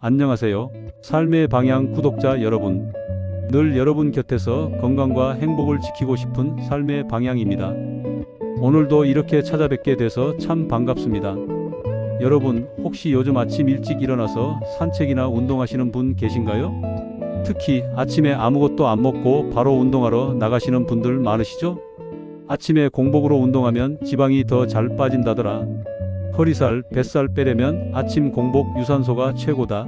안녕하세요. 삶의 방향 구독자 여러분. 늘 여러분 곁에서 건강과 행복을 지키고 싶은 삶의 방향입니다. 오늘도 이렇게 찾아뵙게 돼서 참 반갑습니다. 여러분, 혹시 요즘 아침 일찍 일어나서 산책이나 운동하시는 분 계신가요? 특히 아침에 아무것도 안 먹고 바로 운동하러 나가시는 분들 많으시죠? 아침에 공복으로 운동하면 지방이 더 잘 빠진다더라. 허리살, 뱃살 빼려면 아침 공복 유산소가 최고다.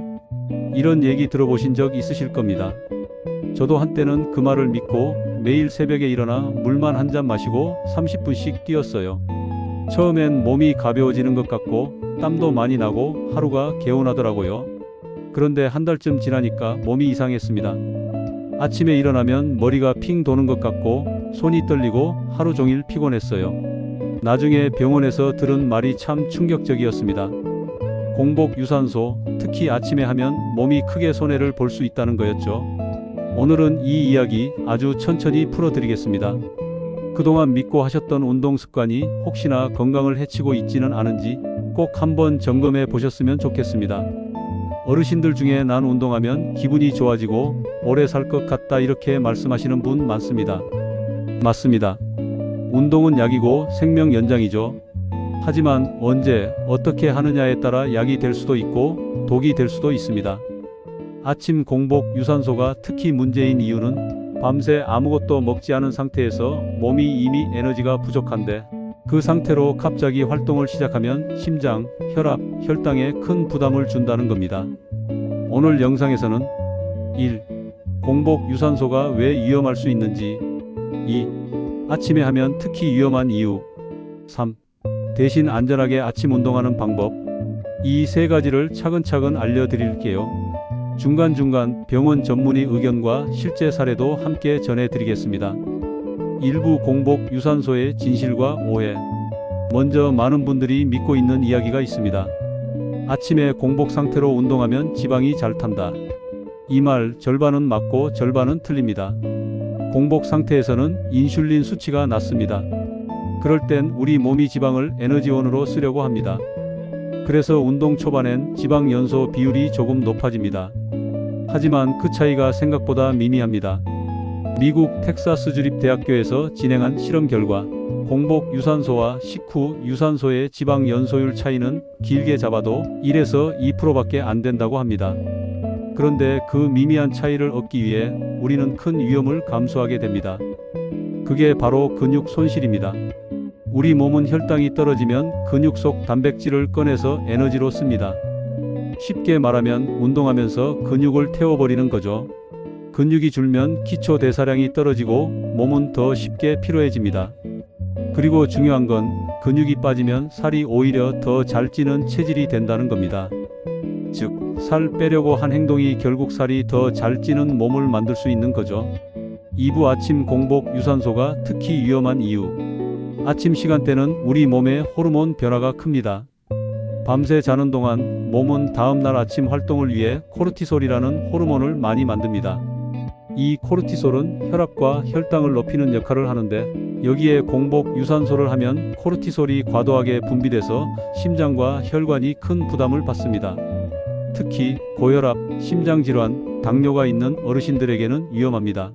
이런 얘기 들어보신 적 있으실 겁니다. 저도 한때는 그 말을 믿고 매일 새벽에 일어나 물만 한 잔 마시고 30분씩 뛰었어요. 처음엔 몸이 가벼워지는 것 같고 땀도 많이 나고 하루가 개운하더라고요. 그런데 한 달쯤 지나니까 몸이 이상했습니다. 아침에 일어나면 머리가 핑 도는 것 같고 손이 떨리고 하루 종일 피곤했어요. 나중에 병원에서 들은 말이 참 충격적이었습니다. 공복 유산소, 특히 아침에 하면 몸이 크게 손해를 볼 수 있다는 거였죠. 오늘은 이 이야기 아주 천천히 풀어드리겠습니다. 그동안 믿고 하셨던 운동 습관이 혹시나 건강을 해치고 있지는 않은지 꼭 한번 점검해 보셨으면 좋겠습니다. 어르신들 중에 난 운동하면 기분이 좋아지고 오래 살 것 같다 이렇게 말씀하시는 분 많습니다. 맞습니다. 운동은 약이고 생명 연장이죠. 하지만 언제 어떻게 하느냐에 따라 약이 될 수도 있고 독이 될 수도 있습니다. 아침 공복 유산소가 특히 문제인 이유는 밤새 아무것도 먹지 않은 상태에서 몸이 이미 에너지가 부족한데 그 상태로 갑자기 활동을 시작하면 심장, 혈압, 혈당에 큰 부담을 준다는 겁니다. 오늘 영상에서는 1. 공복 유산소가 왜 위험할 수 있는지, 2. 아침에 하면 특히 위험한 이유, 3. 대신 안전하게 아침 운동하는 방법, 이 세 가지를 차근차근 알려드릴게요. 중간중간 병원 전문의 의견과 실제 사례도 함께 전해드리겠습니다. 일부 공복 유산소의 진실과 오해. 먼저 많은 분들이 믿고 있는 이야기가 있습니다. 아침에 공복 상태로 운동하면 지방이 잘 탄다. 이 말 절반은 맞고 절반은 틀립니다. 공복 상태에서는 인슐린 수치가 낮습니다. 그럴 땐 우리 몸이 지방을 에너지원으로 쓰려고 합니다. 그래서 운동 초반엔 지방 연소 비율이 조금 높아집니다. 하지만 그 차이가 생각보다 미미합니다. 미국 텍사스 주립대학교에서 진행한 실험 결과 공복 유산소와 식후 유산소의 지방 연소율 차이는 길게 잡아도 1에서 2%밖에 안 된다고 합니다. 그런데 그 미미한 차이를 얻기 위해 우리는 큰 위험을 감수하게 됩니다. 그게 바로 근육 손실입니다. 우리 몸은 혈당이 떨어지면 근육 속 단백질을 꺼내서 에너지로 씁니다. 쉽게 말하면 운동하면서 근육을 태워버리는 거죠. 근육이 줄면 기초 대사량이 떨어지고 몸은 더 쉽게 피로해집니다. 그리고 중요한 건 근육이 빠지면 살이 오히려 더 잘 찌는 체질이 된다는 겁니다. 즉, 살 빼려고 한 행동이 결국 살이 더 잘 찌는 몸을 만들 수 있는 거죠. 2부 아침 공복 유산소가 특히 위험한 이유. 아침 시간대는 우리 몸의 호르몬 변화가 큽니다. 밤새 자는 동안 몸은 다음날 아침 활동을 위해 코르티솔이라는 호르몬을 많이 만듭니다. 이 코르티솔은 혈압과 혈당을 높이는 역할을 하는데 여기에 공복 유산소를 하면 코르티솔이 과도하게 분비돼서 심장과 혈관이 큰 부담을 받습니다. 특히 고혈압, 심장질환, 당뇨가 있는 어르신들에게는 위험합니다.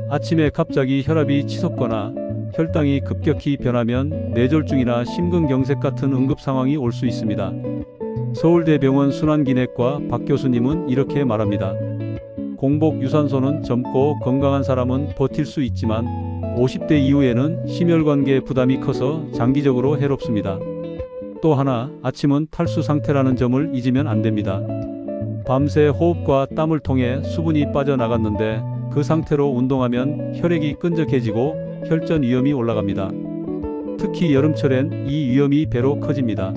아침에 갑자기 혈압이 치솟거나 혈당이 급격히 변하면 뇌졸중이나 심근경색 같은 응급 상황이 올 수 있습니다. 서울대병원 순환기내과 박 교수님은 이렇게 말합니다. 공복 유산소는 젊고 건강한 사람은 버틸 수 있지만 50대 이후에는 심혈관계 부담이 커서 장기적으로 해롭습니다. 또 하나, 아침은 탈수 상태라는 점을 잊으면 안 됩니다. 밤새 호흡과 땀을 통해 수분이 빠져나갔는데 그 상태로 운동하면 혈액이 끈적해지고 혈전 위험이 올라갑니다. 특히 여름철엔 이 위험이 배로 커집니다.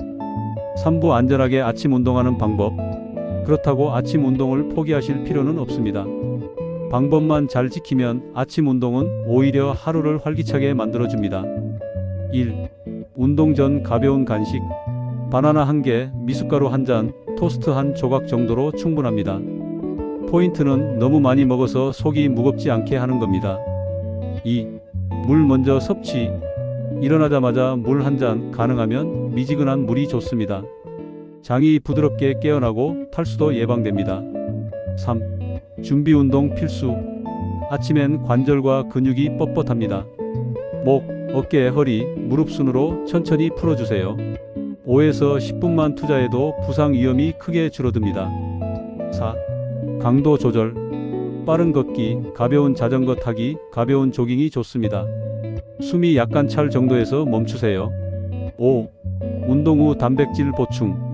3부 안전하게 아침 운동하는 방법. 그렇다고 아침 운동을 포기하실 필요는 없습니다. 방법만 잘 지키면 아침 운동은 오히려 하루를 활기차게 만들어줍니다. 1. 운동 전 가벼운 간식. 바나나 1개, 미숫가루 1잔, 토스트 1 조각 정도로 충분합니다. 포인트는 너무 많이 먹어서 속이 무겁지 않게 하는 겁니다. 2. 물 먼저 섭취. 일어나자마자 물 1잔, 가능하면 미지근한 물이 좋습니다. 장이 부드럽게 깨어나고 탈수도 예방됩니다. 3. 준비 운동 필수. 아침엔 관절과 근육이 뻣뻣합니다. 목, 어깨, 허리, 무릎 순으로 천천히 풀어주세요. 5에서 10분만 투자해도 부상 위험이 크게 줄어듭니다. 4. 강도 조절. 빠른 걷기, 가벼운 자전거 타기, 가벼운 조깅이 좋습니다. 숨이 약간 찰 정도에서 멈추세요. 5. 운동 후 단백질 보충.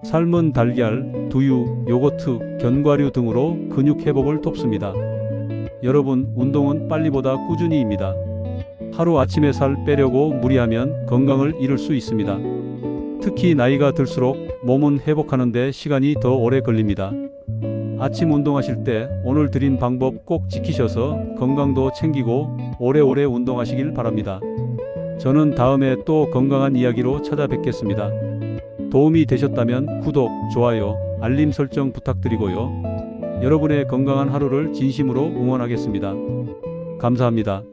삶은 달걀, 두유, 요거트, 견과류 등으로 근육 회복을 돕습니다. 여러분, 운동은 빨리보다 꾸준히입니다. 하루 아침에 살 빼려고 무리하면 건강을 잃을 수 있습니다. 특히 나이가 들수록 몸은 회복하는 데 시간이 더 오래 걸립니다. 아침 운동하실 때 오늘 드린 방법 꼭 지키셔서 건강도 챙기고 오래오래 운동하시길 바랍니다. 저는 다음에 또 건강한 이야기로 찾아뵙겠습니다. 도움이 되셨다면 구독, 좋아요, 알림 설정 부탁드리고요. 여러분의 건강한 하루를 진심으로 응원하겠습니다. 감사합니다.